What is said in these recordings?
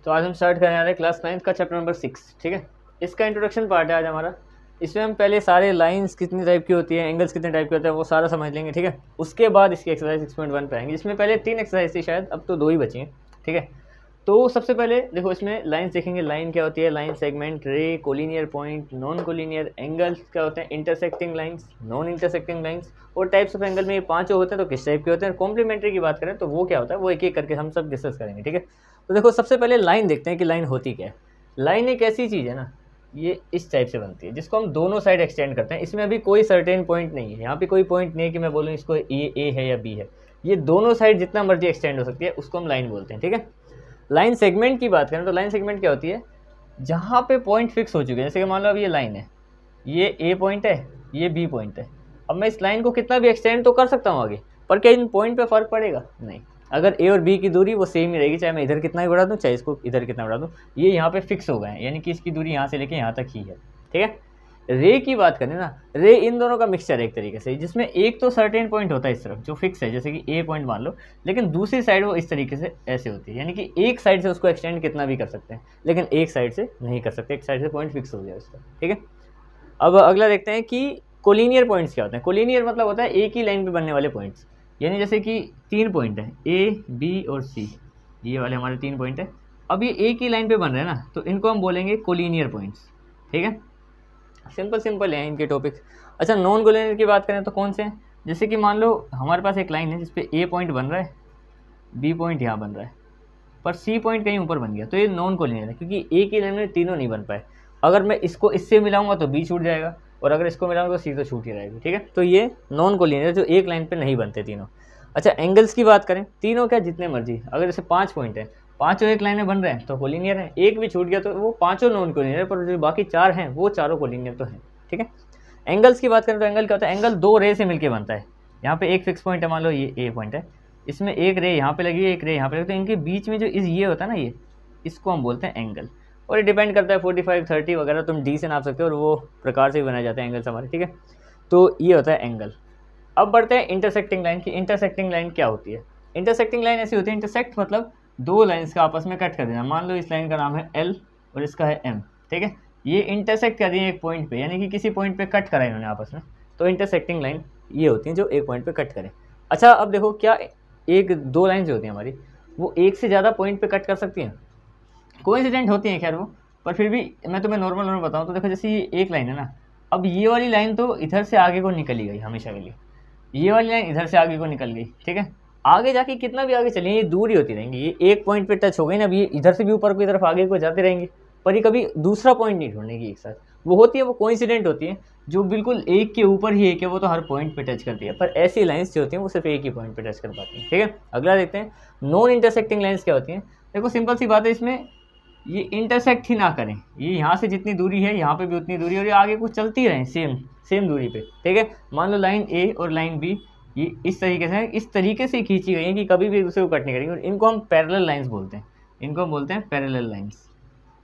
तो आज हम स्टार्ट करने वाले क्लास 9 का चैप्टर नंबर 6, ठीक है। इसका इंट्रोडक्शन पार्ट है आज हमारा। इसमें हम पहले सारे लाइंस कितनी टाइप की होती है, एंगल्स कितने टाइप के होते हैं, वो सारा समझ लेंगे, ठीक है। उसके बाद इसकी एक्सरसाइज 6.1 पे आएंगे, जिसमें पहले 3 एक्सरसाइज थी शायद, अब तो 2 ही बची हैं, ठीक है। तो सबसे पहले देखो इसमें लाइंस देखेंगे। लाइन क्या होती है? लाइन, सेगमेंट, रे, collinear point, non collinear. Angles क्या होते हैं? Intersecting lines, non intersecting lines. और टाइप्स ऑफ एंगल में ये 5 होते हैं, तो किस टाइप के होते हैं। कॉम्प्लीमेंट्री की बात करें तो वो क्या होता है, वो एक एक करके हम सब डिस्कस करेंगे, ठीक है। तो देखो सबसे पहले लाइन देखते हैं कि लाइन होती क्या है। लाइन एक ऐसी चीज़ है ना, ये इस टाइप से बनती है, जिसको हम दोनों साइड एक्सटेंड करते हैं। इसमें अभी कोई सर्टेन पॉइंट नहीं है, यहाँ पे कोई पॉइंट नहीं है कि मैं बोलूँ इसको ए है या बी है। ये दोनों साइड जितना मर्जी एक्सटेंड हो सकती है, उसको हम लाइन बोलते हैं, ठीक है। लाइन सेगमेंट की बात करें तो लाइन सेगमेंट क्या होती है? जहाँ पे पॉइंट फिक्स हो चुके हैं, जैसे कि मान लो अब ये लाइन है, ये ए पॉइंट है, ये बी पॉइंट है। अब मैं इस लाइन को कितना भी एक्सटेंड तो कर सकता हूँ आगे, पर क्या इन पॉइंट पे फ़र्क पड़ेगा? नहीं। अगर ए और बी की दूरी वो सेम ही रहेगी, चाहे मैं इधर कितना ही बढ़ा दूँ, चाहे इसको इधर कितना बढ़ा दूँ, ये यहाँ पे फिक्स हो गए हैं, यानी कि इसकी दूरी यहाँ से लेके यहाँ तक ही है, ठीक है। रे की बात करें ना, रे इन दोनों का मिक्सचर है एक तरीके से, जिसमें एक तो सर्टेन पॉइंट होता है इस तरफ जो फिक्स है, जैसे कि ए पॉइंट मान लो, लेकिन दूसरी साइड वो इस तरीके से ऐसे होती है, यानी कि एक साइड से उसको एक्सटेंड कितना भी कर सकते हैं, लेकिन एक साइड से नहीं कर सकते, एक साइड से पॉइंट फिक्स हो गया उसका, ठीक है। अब अगला देखते हैं कि कोलिनियर पॉइंट्स क्या होते हैं। कोलिनियर मतलब होता है एक ही लाइन पे बनने वाले पॉइंट्स, यानी जैसे कि 3 पॉइंट है, ए, बी और सी, ये वाले हमारे 3 पॉइंट है। अब ये एक ही लाइन पे बन रहे हैं ना, तो इनको हम बोलेंगे कोलिनियर पॉइंट्स, ठीक है। सिंपल है इनके टॉपिक। अच्छा, नॉन कोलिनियर की बात करें तो कौन से हैं? जैसे कि मान लो हमारे पास एक लाइन है जिसपे ए पॉइंट बन रहा है, बी पॉइंट यहाँ बन रहा है, पर सी पॉइंट कहीं ऊपर बन गया, तो ये नॉन कोलिनियर है, क्योंकि एक ही लाइन में तीनों नहीं बन पाए। अगर मैं इसको इससे मिलाऊंगा तो बी छूट जाएगा, और अगर इसको मिलाऊंगा तो सी तो छूट ही रहेगी, ठीक है। तो ये नॉन कोलिनियर जो एक लाइन पे नहीं बनते तीनों। अच्छा, एंगल्स की बात करें, तीनों क्या जितने मर्जी, अगर जैसे 5 पॉइंट है, पाँचों एक लाइन में बन रहे हैं तो कोलिनियर है, एक भी छूट गया तो वो पाँचों नॉन कोलिनियर है, पर जो बाकी 4 हैं वो चारों कोलिनियर तो हैं, ठीक है। एंगल्स की बात करें तो एंगल क्या होता है? एंगल 2 रे से मिलकर बनता है। यहाँ पे एक फिक्स पॉइंट है, मान लो ये ए पॉइंट है, इसमें एक रे यहाँ पे लगी है, एक रे यहाँ पे लगी, तो इनके बीच में जो ये होता है ना, ये इसको हम बोलते हैं एंगल। और ये डिपेंड करता है 45, 30 वगैरह, तुम डी से नाप सकते हो, और वो प्रकार से भी बनाए जाते हैं एंगल्स हमारे, ठीक है। तो ये होता है एंगल। अब बढ़ते हैं इंटरसेक्टिंग लाइन की। इंटरसेक्टिंग लाइन क्या होती है? इंटरसेक्टिंग लाइन ऐसी होती है, इंटरसेक्ट मतलब दो लाइन्स का आपस में कट कर देना। मान लो इस लाइन का नाम है एल और इसका है एम, ठीक है। ये इंटरसेक्ट कर रही है एक पॉइंट पे, यानी कि किसी पॉइंट पे कट करा इन्होंने आपस में, तो इंटरसेक्टिंग लाइन ये होती है जो एक पॉइंट पे कट करें। अच्छा, अब देखो क्या एक दो लाइन जो होती हैं हमारी, वो एक से ज़्यादा पॉइंट पे कट कर सकती हैं? कोइंसिडेंट होती हैं खैर वो, पर फिर भी मैं तुम्हें नॉर्मल बताऊँ तो देखो, जैसे ये एक लाइन है ना, अब ये वाली लाइन तो इधर से आगे को निकली गई हमेशा के लिए, ये वाली लाइन इधर से आगे को निकल गई, ठीक है। आगे जाके कितना भी आगे चलिए, ये दूर ही होती रहेंगी, ये एक पॉइंट पे टच हो गई ना, अब ये इधर से भी ऊपर की तरफ आगे को जाते रहेंगे, पर ये कभी दूसरा पॉइंट नहीं ढूंढेगी एक साथ। वो होती है, वो कोइंसिडेंट होती है, जो बिल्कुल एक के ऊपर ही एक है, वो तो हर पॉइंट पे टच करती है, पर ऐसी लाइंस जो होती हैं वो सिर्फ एक ही पॉइंट पे टच कर पाती हैं, ठीक है। अगला देखते हैं नॉन इंटरसेक्टिंग लाइंस क्या होती हैं। देखो सिंपल सी बात है, इसमें ये इंटरसेक्ट ही ना करें, ये यहाँ से जितनी दूरी है यहाँ पे भी उतनी दूरी, और ये आगे कुछ चलती रहें सेम दूरी पे, ठीक है। मान लो लाइन ए और लाइन बी ये इस तरीके से खींची गई हैं कि कभी भी एक दूसरे को कट नहीं करेंगी, और इनको हम पैरेलल लाइंस बोलते हैं, इनको हम बोलते हैं पैरेलल लाइंस,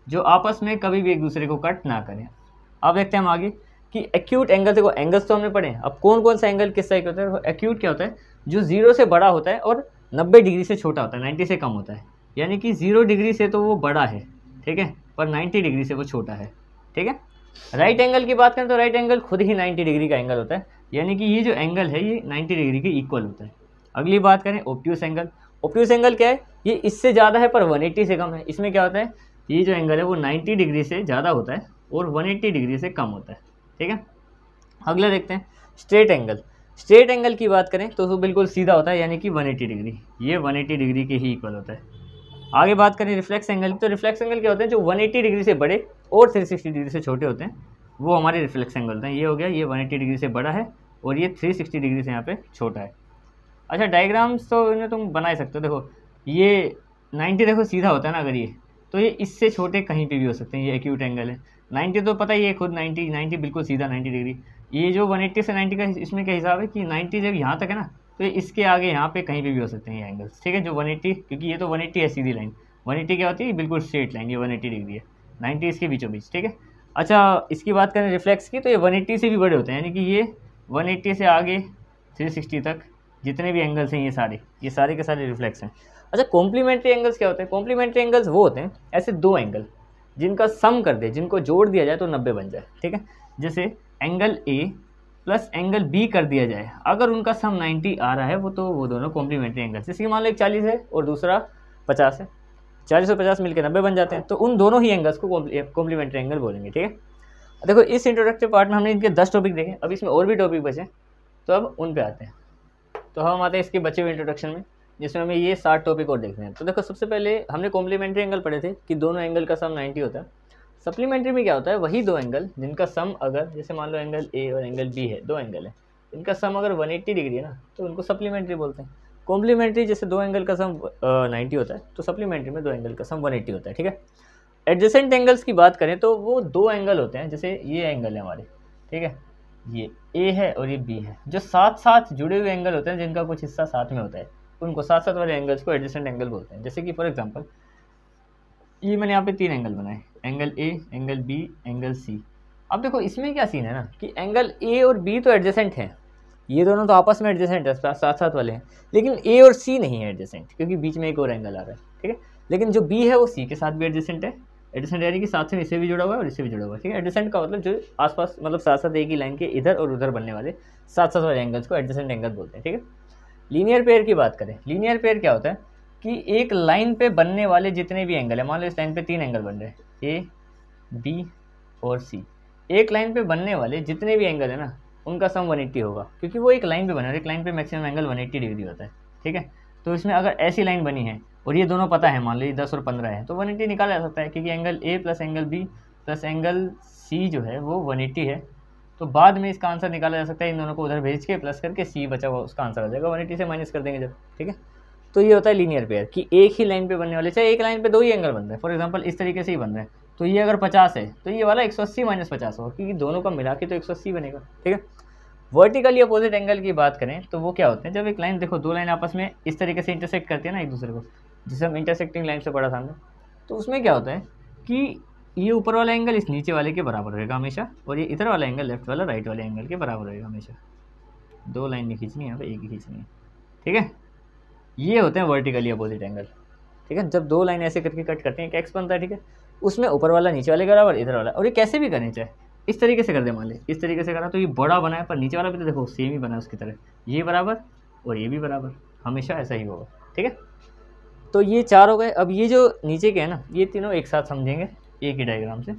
जो आपस में कभी भी एक दूसरे को कट ना करें। अब देखते हैं हम आगे कि एक्यूट एंगल। देखो एंगल्स तो हमने पढ़े हैं, अब कौन कौन सा एंगल किस तरह का होता है। एक्यूट क्या होता है? जो 0 से बड़ा होता है और 90 डिग्री से छोटा होता है, 90 से कम होता है, यानी कि 0 डिग्री से तो वो बड़ा है, ठीक है, पर 90 डिग्री से वो छोटा है, ठीक है। राइट एंगल की बात करें तो राइट एंगल खुद ही 90 डिग्री का एंगल होता है, यानी कि ये जो एंगल है ये 90 डिग्री के इक्वल होता है। अगली बात करें ऑब्ट्यूस एंगल। ऑब्ट्यूस एंगल क्या है? ये इससे ज़्यादा है पर 180 से कम है। इसमें क्या होता है, ये जो एंगल है वो 90 डिग्री से ज़्यादा होता है और 180 डिग्री से कम होता है, ठीक है। अगला देखते हैं स्ट्रेट एंगल। स्ट्रेट एंगल की बात करें तो वो बिल्कुल सीधा होता है, यानी कि 180 डिग्री, ये 180 डिग्री के ही इक्वल होता है। आगे बात करें रिफ्लेक्स एंगल, तो रिफ्लेक्स एंगल क्या होते हैं? जो 180 डिग्री से बड़े और 360 डिग्री से छोटे होते हैं, वो हमारे रिफ्लेक्स एंगल होते हैं। ये हो गया, ये 180 डिग्री से बड़ा है और ये 360 डिग्री से यहाँ पे छोटा है। अच्छा, डायग्राम्स तो इन्हें तुम बना ही सकते हो। देखो ये 90 देखो सीधा होता है ना, अगर ये तो ये इससे छोटे कहीं पे भी हो सकते हैं, ये एक्यूट एंगल है। 90 तो पता ही है खुद, 90 बिल्कुल सीधा 90 डिग्री। ये जो 180 से 90 का इसमें क्या हिसाब है कि 90 जब यहाँ तक है ना, तो ये इसके आगे यहाँ पे कहीं पे भी हो सकते हैं ये एंगल्स, ठीक है। जो 180, क्योंकि ये तो 180 है सीधी लाइन, 180 क्या होती है? बिल्कुल स्ट्रेट लाइन, ये 180 डिग्री है, 90 इसके बीचों बीच, ठीक है। अच्छा, इसकी बात करें रिफ्लेक्स की, तो ये 180 से भी बड़े होते हैं, यानी कि ये 180 से आगे 360 तक जितने भी एंगल्स हैं ये सारे के सारे रिफ्लेक्स हैं। अच्छा, कॉम्प्लीमेंट्री एंगल्स क्या होते हैं? कॉम्प्लीमेंट्री एंगल्स वो होते हैं ऐसे दो एंगल जिनका सम कर दे, जिनको जोड़ दिया जाए तो 90 बन जाए, ठीक है। जैसे angle A plus angle B कर दिया जाए, अगर उनका सम 90 आ रहा है वो दोनों कॉम्प्लीमेंट्री एंगल्स। जैसे कि मान लो एक 40 है और दूसरा 50 है, 40 और 50 मिलकर 90 बन जाते हैं, तो उन दोनों ही एंगल्स को कॉम्प्लीमेंट्री एंगल बोलेंगे, ठीक है। देखो इस इंट्रोडक्टिव पार्ट में हमने इनके 10 टॉपिक देखे, अब इसमें और भी टॉपिक बचे, तो अब उन पे आते हैं। तो हम आते हैं इसके बचे हुए इंट्रोडक्शन में, जिसमें हमें ये 60 टॉपिक और देखने हैं। तो देखो सबसे पहले हमने कॉम्प्लीमेंट्री एंगल पढ़े थे कि दोनों एंगल का सम 90 होता है। सप्लीमेंट्री में क्या होता है? वही दो एंगल जिनका सम अगर, जैसे मान लो एंगल ए और एंगल बी है, दो एंगल है, इनका सम अगर 180 डिग्री है ना, तो उनको सप्लीमेंट्री बोलते हैं। कॉम्प्लीमेंट्री जैसे दो एंगल का सम 90 होता है, तो सप्लीमेंट्री में दो एंगल का सम 180 होता है, ठीक है। एडजेसेंट एंगल्स की बात करें तो वो दो एंगल होते हैं, जैसे ये एंगल है हमारे, ठीक है, ये ए है और ये बी है, जो साथ साथ जुड़े हुए एंगल होते हैं, जिनका कुछ हिस्सा साथ में होता है, उनको साथ साथ वाले एंगल्स को एडजेसेंट एंगल बोलते हैं। जैसे कि फॉर एग्जांपल ये मैंने यहाँ पे तीन एंगल बनाए, angle A, angle B, angle C. अब देखो इसमें क्या सीन है ना कि एंगल ए और बी तो एडजेसेंट हैं, ये दोनों तो आपस में एडजेसेंट है, साथ साथ वाले हैं, लेकिन ए और सी नहीं है एडजेसेंट, क्योंकि बीच में एक और एंगल आ रहा है, ठीक है। लेकिन जो बी है वो सी के साथ भी एडजेसेंट है, एडजेसेंट यानी कि साथ में इससे भी जुड़ा हुआ है और इससे भी जुड़ा हुआ है, ठीक है। एडजेसेंट का मतलब जो आसपास, मतलब साथ साथ एक ही लाइन के इधर और उधर बनने वाले साथ साथ वाले एंगल्स को एडजेसेंट एंगल बोलते हैं, ठीक है। लीनियर पेयर की बात करें, लीनियर पेयर क्या होता है कि एक लाइन पे बनने वाले जितने भी एंगल है, मान लो इस लाइन पे तीन एंगल बन रहे हैं, ए, बी और सी, एक लाइन पे बनने वाले जितने भी एंगल है ना, उनका सम 180 होगा, क्योंकि वो एक लाइन पे बना है, एक लाइन पे मैक्सिमम एंगल 180 डिग्री होता है, ठीक है। तो इसमें अगर ऐसी लाइन बनी है और ये दोनों पता है, मान लो ये 10 और 15 है, तो 180 निकाला जा सकता है, क्योंकि angle A plus angle B plus angle C जो है वो 180 है। तो बाद में इसका आंसर निकाला जा सकता है, इन दोनों को उधर भेज के प्लस करके सी बचा हुआ उसका आंसर आ जाएगा, 180 से माइनस कर देंगे जब, ठीक है। तो ये होता है लीनियर पेयर कि एक ही लाइन पे बनने वाले, चाहे एक लाइन पे दो ही एंगल बन रहे हैं, फॉर एग्जांपल इस तरीके से ही बन रहे हैं, तो ये अगर 50 है तो ये वाला 180 माइनस 50 होगा, क्योंकि दोनों का मिला के तो 180 बनेगा, ठीक है। वर्टिकली अपोजिट एंगल की बात करें तो वो क्या होते हैं, जब एक लाइन, देखो दो लाइन आपस में इस तरीके से इंटरसेक्ट करती है ना एक दूसरे को, जिसे हम इंटरसेक्टिंग लाइन से पढ़ा था हमने, तो उसमें क्या होता है कि ये ऊपर वाला एंगल इस नीचे वाले के बराबर रहेगा हमेशा, और ये इधर वाला एंगल लेफ्ट वाला राइट वाले एंगल के बराबर रहेगा हमेशा। दो लाइन नहीं खींचनी है, यहाँ पे एक ही खींचनी है, ठीक है। ये होते हैं वर्टिकली अपोजिट एंगल, ठीक है। जब दो लाइन ऐसे करके कट करते हैं, एक एक्स बनता है, ठीक है, उसमें ऊपर वाला नीचे वाले के बराबर, इधर वाला, और ये कैसे भी करनी चाहे, इस तरीके से कर दे, मान ले इस तरीके से करा तो ये बड़ा बना है, पर नीचे वाला भी तो देखो सेम ही बना है उसकी तरह, ये बराबर और ये भी बराबर, हमेशा ऐसा ही होगा, ठीक है। तो ये चार हो गए। अब ये जो नीचे के हैं ना, ये तीनों एक साथ समझेंगे एक ही डायग्राम से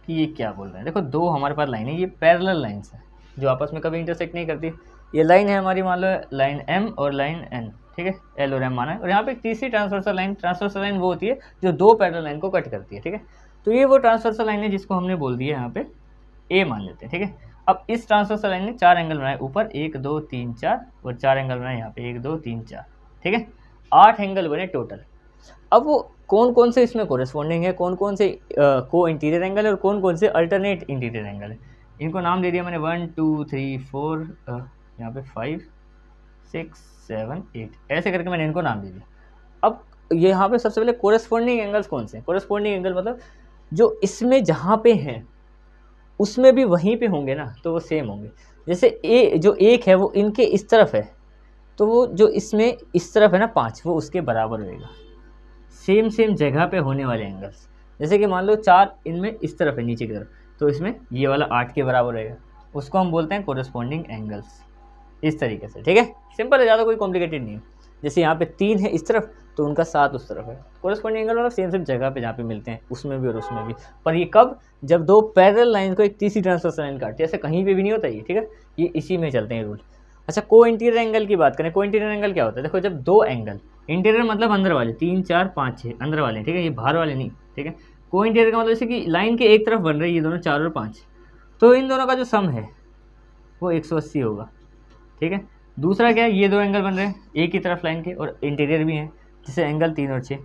कि ये क्या बोल रहे हैं। देखो दो हमारे पास लाइन है, ये पैरेलल लाइन्स है जो आपस में कभी इंटरसेक्ट नहीं करती। ये लाइन है हमारी, मान लो लाइन एम और लाइन एन, ठीक है, एल और एम माना है, और यहाँ पे एक तीसरी ट्रांसवर्सल लाइन वो होती है जो दो पैरेलल लाइन को कट करती है, ठीक है। तो ये वो ट्रांसवर्सल लाइन है जिसको हमने बोल दिया यहाँ पे ए मान लेते हैं, ठीक है। अब इस ट्रांसवर्सल लाइन ने चार एंगल बनाए ऊपर, 1 2 3 4, और चार एंगल बनाए यहाँ पे 1 2 3 4, ठीक है, 8 एंगल बने टोटल। अब वो कौन कौन से इसमें कोरेस्पॉन्डिंग है, कौन कौन से को इंटीरियर एंगल है और कौन कौन से अल्टरनेट इंटीरियर एंगल है, इनको नाम दे दिया मैंने 1 2 3 4, यहाँ पे 5 6 7 8, ऐसे करके मैंने इनको नाम दे दिया। अब यहाँ पे सबसे पहले कोरेस्पॉन्डिंग एंगल्स कौन से हैं? कोरेस्पॉन्डिंग एंगल मतलब जो इसमें जहाँ पे हैं उसमें भी वहीं पे होंगे ना, तो वो सेम होंगे। जैसे ए जो एक है वो इनके इस तरफ है, तो वो जो इसमें इस तरफ है ना 5, वो उसके बराबर रहेगा, सेम जगह पे होने वाले एंगल्स। जैसे कि मान लो 4 इनमें इस तरफ है नीचे की तरफ, तो इसमें ये वाला 8 के बराबर रहेगा, उसको हम बोलते हैं कोरेस्पॉन्डिंग एंगल्स, इस तरीके से, ठीक है। सिंपल है, ज़्यादा कोई कॉम्प्लिकेटेड नहीं है। जैसे यहाँ पे 3 है इस तरफ, तो उनका 7 उस तरफ है। कोरेस्पॉन्डिंग एंगल मतलब सेम जगह पे जहाँ पे मिलते हैं, उसमें भी और उसमें भी। पर ये कब? जब दो पैरेलल लाइन को एक तीसरी ट्रांसवर्सल लाइन काटती है, ऐसे कहीं पे भी नहीं होता ये, ठीक है, ये इसी में चलते हैं रूल। अच्छा, को इंटीरियर एंगल की बात करें, को इंटीरियर एंगल क्या होता है? देखो जब दो एंगल, इंटीरियर मतलब अंदर वाले, 3 4 5 6 अंदर वाले, ठीक है, ये बाहर वाले नहीं, ठीक है। को इंटीरियर का मतलब जैसे कि लाइन के एक तरफ बन रही है ये दोनों 4 और 5, तो इन दोनों का जो सम है वो 180 होगा, ठीक है। दूसरा क्या है, ये दो एंगल बन रहे हैं एक ही तरफ लाइन के और इंटीरियर भी हैं, जैसे एंगल 3 और 6,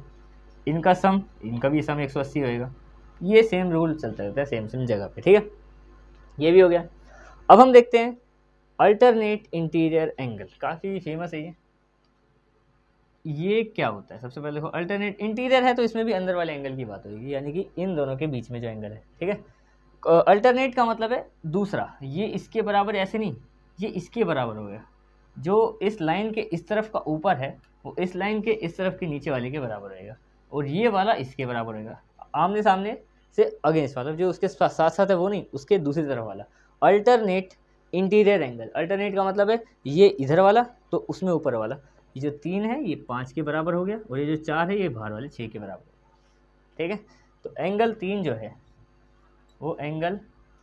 इनका सम, इनका भी सम 180 होएगा। ये सेम रूल चलता रहता है सेम जगह पे, ठीक है। ये भी हो गया। अब हम देखते हैं अल्टरनेट इंटीरियर एंगल, काफ़ी फेमस है ये क्या होता है? सबसे पहले देखो, अल्टरनेट इंटीरियर है तो इसमें भी अंदर वाले एंगल की बात होगी, यानी कि इन दोनों के बीच में जो एंगल है, ठीक है। अल्टरनेट का मतलब है दूसरा, ये इसके बराबर ऐसे नहीं, ये इसके बराबर हो गया, जो इस लाइन के इस तरफ का ऊपर है वो इस लाइन के इस तरफ के नीचे वाले के बराबर रहेगा, और ये वाला इसके बराबर रहेगा, आमने सामने से अगेंस्ट, मतलब जो उसके साथ साथ है वो नहीं, उसके दूसरी तरफ वाला। अल्टरनेट इंटीरियर एंगल, अल्टरनेट का मतलब है ये इधर वाला तो उसमें ऊपर वाला, ये जो 3 है ये 5 के बराबर हो गया, और ये जो 4 है ये बाहर वाले 6 के बराबर, ठीक है। तो एंगल 3 जो है वो एंगल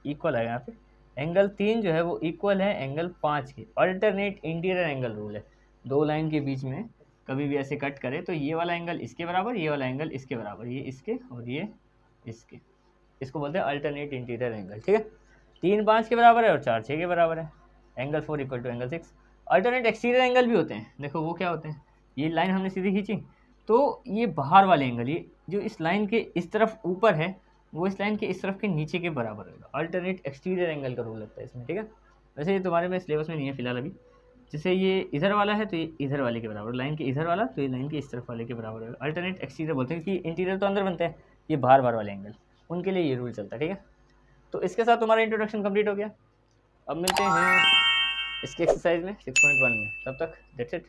इक्वल है, यहाँ पे एंगल 3 जो है वो इक्वल है एंगल 5 के। अल्टरनेट इंटीरियर एंगल रूल है, दो लाइन के बीच में कभी भी ऐसे कट करे तो ये वाला एंगल इसके बराबर, ये वाला एंगल इसके बराबर, ये इसके और ये इसके, इसको बोलते हैं अल्टरनेट इंटीरियर एंगल, ठीक है। 3 5 के बराबर है और 4 6 के बराबर है, angle 4 equal to angle 6। Alternate exterior angle भी होते हैं, देखो वो क्या होते हैं, ये लाइन हमने सीधी खींची तो ये बाहर वाले एंगल, ये जो इस लाइन के इस तरफ ऊपर है वो इस लाइन के इस तरफ के नीचे के बराबर होगा, अल्टरनेट एक्सटीरियर एंगल का रूल लगता है इसमें, ठीक है। वैसे ये तुम्हारे में सिलेबस में नहीं है फिलहाल अभी, जैसे ये इधर वाला है तो ये इधर वाले के बराबर, लाइन के इधर वाला तो ये लाइन के इस तरफ वाले के बराबर होगा। अल्टरनेट एक्सटीरियर बोलते हैं कि इंटीरियर तो अंदर बनते हैं, ये बाहर बाहर वाले एंगल, उनके लिए ये रूल चलता है, ठीक है। तो इसके साथ तुम्हारा इंट्रोडक्शन कंप्लीट हो गया। अब मिलते हैं इसके एक्सरसाइज में 6.1 में, तब तक दैट्स इट।